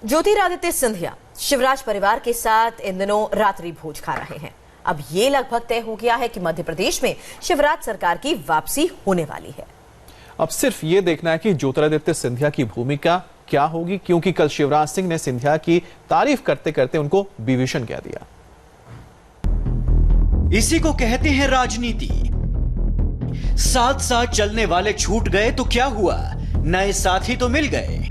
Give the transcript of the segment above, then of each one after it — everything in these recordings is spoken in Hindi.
ज्योतिरादित्य सिंधिया शिवराज परिवार के साथ इन दिनों रात्रि भोज खा रहे हैं। अब ये लगभग तय हो गया है कि मध्य प्रदेश में शिवराज सरकार की वापसी होने वाली है। अब सिर्फ ये देखना है कि ज्योतिरादित्य सिंधिया की भूमिका क्या होगी, क्योंकि कल शिवराज सिंह ने सिंधिया की तारीफ करते करते उनको विभीषण कह दिया। इसी को कहते हैं राजनीति। साथ साथ चलने वाले छूट गए तो क्या हुआ, नए साथी तो मिल गए।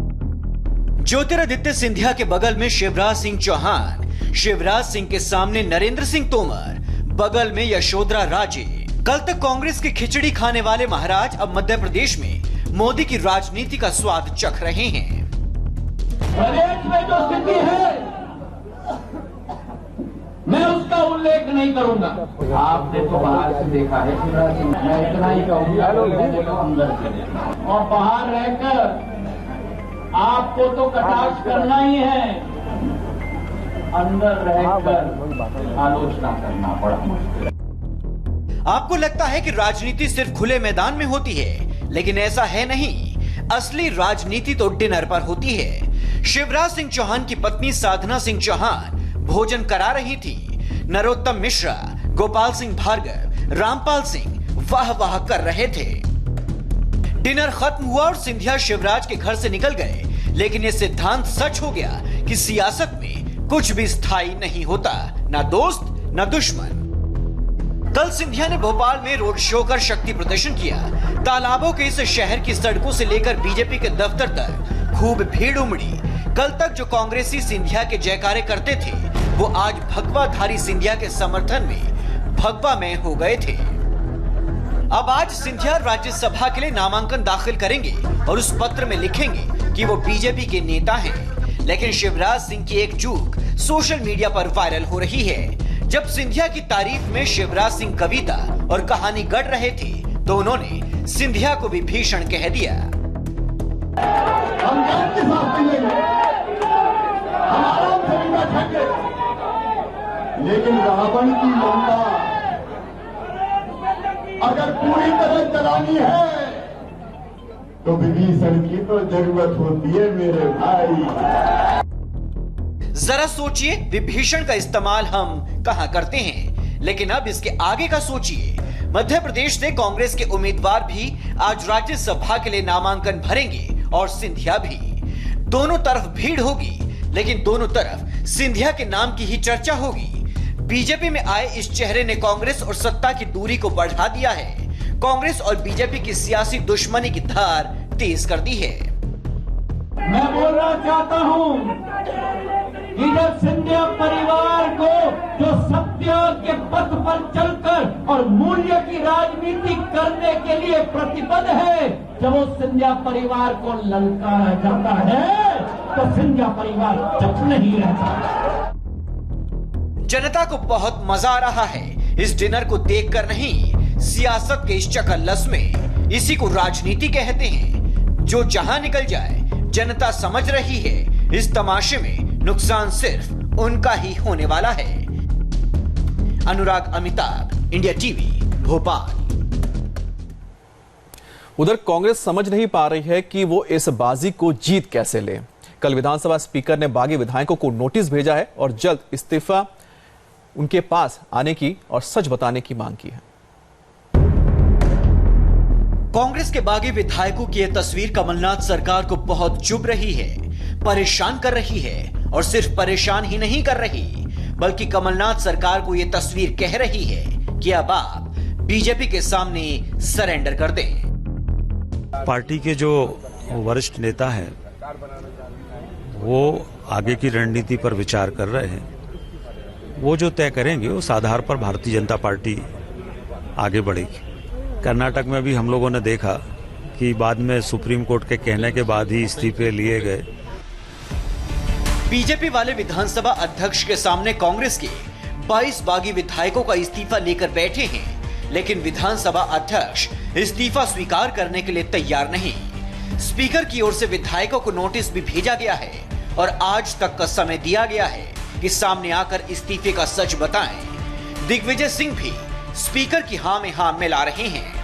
ज्योतिरादित्य सिंधिया के बगल में शिवराज सिंह चौहान, शिवराज सिंह के सामने नरेंद्र सिंह तोमर, बगल में यशोधरा राजे। कल तक कांग्रेस की खिचड़ी खाने वाले महाराज अब मध्य प्रदेश में मोदी की राजनीति का स्वाद चख रहे हैं। प्रदेश में जो स्थिति है मैं उसका उल्लेख नहीं करूंगा। आपने तो बाहर से देखा है, मैं इतना ही कहूंगा अंदर से, और बाहर रहकर आपको तो कटाक्ष करना ही है, अंदर रहकर आलोचना करना बड़ा मुश्किल है। आपको लगता है कि राजनीति सिर्फ खुले मैदान में होती है, लेकिन ऐसा है नहीं। असली राजनीति तो डिनर पर होती है। शिवराज सिंह चौहान की पत्नी साधना सिंह चौहान भोजन करा रही थी। नरोत्तम मिश्रा, गोपाल सिंह भार्गव, रामपाल सिंह वाह वाह कर रहे थे। डिनर खत्म हुआ और सिंधिया शिवराज के घर से निकल गए, लेकिन यह सिद्धांत सच हो गया कि सियासत में कुछ भी स्थायी नहीं होता, ना दोस्त ना दुश्मन। कल सिंधिया ने भोपाल में रोड शो कर शक्ति प्रदर्शन किया। तालाबों के इस शहर की सड़कों से लेकर बीजेपी के दफ्तर तक खूब भीड़ उमड़ी। कल तक जो कांग्रेसी सिंधिया के जयकारे करते थे, वो आज भगवाधारी सिंधिया के समर्थन में भगवा में हो गए थे। अब आज सिंधिया राज्यसभा के लिए नामांकन दाखिल करेंगे और उस पत्र में लिखेंगे कि वो बीजेपी के नेता हैं। लेकिन शिवराज सिंह की एक चूक सोशल मीडिया पर वायरल हो रही है। जब सिंधिया की तारीफ में शिवराज सिंह कविता और कहानी गढ़ रहे थे, तो उन्होंने सिंधिया को भी भीषण कह दिया। लेकिन रावण की लंका अगर पूरी तरह चलानी है तो विभीषण की तो जरूरत होती है मेरे भाई। जरा सोचिए, विभीषण का इस्तेमाल हम कहां करते हैं, लेकिन अब इसके आगे का सोचिए। मध्य प्रदेश से कांग्रेस के उम्मीदवार भी आज राज्यसभा के लिए नामांकन भरेंगे और सिंधिया भी। दोनों तरफ भीड़ होगी, लेकिन दोनों तरफ सिंधिया के नाम की ही चर्चा होगी। बीजेपी में आए इस चेहरे ने कांग्रेस और सत्ता की दूरी को बढ़ा दिया है। कांग्रेस और बीजेपी की सियासी दुश्मनी की धार तेज कर दी है। मैं बोलना चाहता हूं कि जब सिंधिया परिवार को जो सत्य के पथ पर चलकर और मूल्य की राजनीति करने के लिए प्रतिबद्ध है, जब वो सिंधिया परिवार को ललकारा जाता है तो सिंधिया परिवार चुप नहीं रहता। जनता को बहुत मजा आ रहा है इस डिनर को देखकर। नहीं, सियासत के इस चकल्लस में इसी को राजनीति कहते हैं। जो जहां निकल जाए, जनता समझ रही है इस तमाशे में नुकसान सिर्फ उनका ही होने वाला है। अनुराग अमिताभ, इंडिया टीवी, भोपाल। उधर कांग्रेस समझ नहीं पा रही है कि वो इस बाजी को जीत कैसे ले। कल विधानसभा स्पीकर ने बागी विधायकों को नोटिस भेजा है और जल्द इस्तीफा उनके पास आने की और सच बताने की मांग की है। कांग्रेस के बागी विधायकों की यह तस्वीर कमलनाथ सरकार को बहुत चुभ रही है, परेशान कर रही है। और सिर्फ परेशान ही नहीं कर रही, बल्कि कमलनाथ सरकार को यह तस्वीर कह रही है कि अब आप बीजेपी के सामने सरेंडर कर दें। पार्टी के जो वरिष्ठ नेता हैं, वो आगे की रणनीति पर विचार कर रहे हैं। वो जो तय करेंगे उस आधार पर भारतीय जनता पार्टी आगे बढ़ेगी। कर्नाटक में भी हम लोगों ने देखा कि बाद में सुप्रीम कोर्ट के कहने के बाद ही इस्तीफे लिए गए। बीजेपी वाले विधानसभा अध्यक्ष के सामने कांग्रेस के 22 बागी विधायकों का इस्तीफा लेकर बैठे हैं, लेकिन विधानसभा अध्यक्ष इस्तीफा स्वीकार करने के लिए तैयार नहीं। स्पीकर की ओर से विधायकों को नोटिस भी भेजा गया है और आज तक का समय दिया गया है कि सामने आकर इस्तीफे का सच बताएं। दिग्विजय सिंह भी स्पीकर की हां में हां मिला रहे हैं।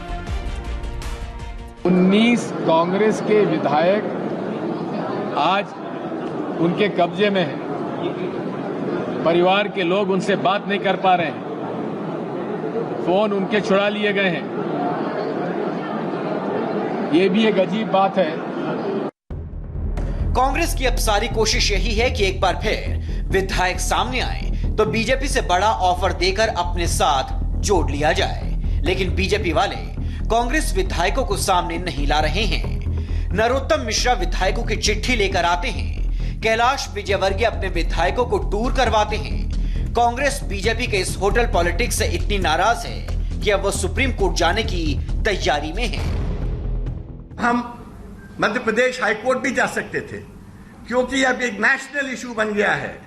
19 कांग्रेस के विधायक आज उनके कब्जे में है। परिवार के लोग उनसे बात नहीं कर पा रहे हैं, फोन उनके छुड़ा लिए गए हैं। ये भी एक अजीब बात है। कांग्रेस की अब सारी कोशिश यही है कि एक बार फिर विधायक सामने आए तो बीजेपी से बड़ा ऑफर देकर अपने साथ जोड़ लिया जाए, लेकिन बीजेपी वाले कांग्रेस विधायकों को सामने नहीं ला रहे हैं। नरोत्तम मिश्रा विधायकों की चिट्ठी लेकर आते हैं, कैलाश विजयवर्गीय अपने विधायकों को टूर करवाते हैं। कांग्रेस बीजेपी के इस होटल पॉलिटिक्स से इतनी नाराज है कि अब वो सुप्रीम कोर्ट जाने की तैयारी में है। हम मध्य प्रदेश हाईकोर्ट भी जा सकते थे, क्योंकि अब एक नेशनल इशू बन गया है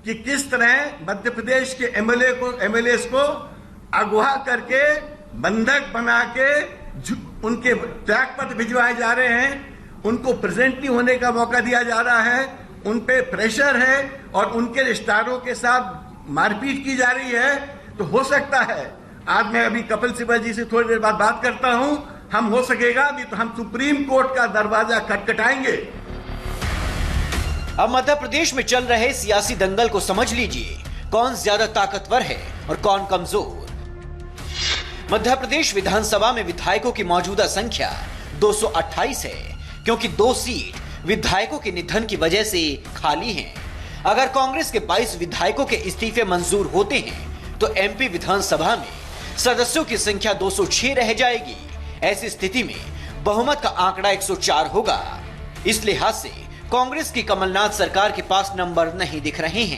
कि किस तरह मध्य प्रदेश के एमएलए को अगवा करके बंधक बना के उनके त्याग पत्र भिजवाए जा रहे हैं, उनको प्रेजेंट नहीं होने का मौका दिया जा रहा है, उन पे प्रेशर है और उनके रिश्तेदारों के साथ मारपीट की जा रही है। तो हो सकता है, आज मैं अभी कपिल सिब्बल जी से थोड़ी देर बाद बात करता हूं, हम हो सकेगा भी तो हम सुप्रीम कोर्ट का दरवाजा खटखटाएंगे। अब मध्य प्रदेश में चल रहे सियासी दंगल को समझ लीजिए, कौन ज्यादा ताकतवर है और कौन कमजोर। मध्य प्रदेश विधानसभा में विधायकों की मौजूदा संख्या 228 है, क्योंकि 2 सीट विधायकों के निधन की वजह से खाली हैं। अगर कांग्रेस के 22 विधायकों के इस्तीफे मंजूर होते हैं तो एमपी विधानसभा में सदस्यों की संख्या 206 रह जाएगी। ऐसी स्थिति में बहुमत का आंकड़ा 104 होगा। इस लिहाज से कांग्रेस की कमलनाथ सरकार के पास नंबर नहीं दिख रहे हैं।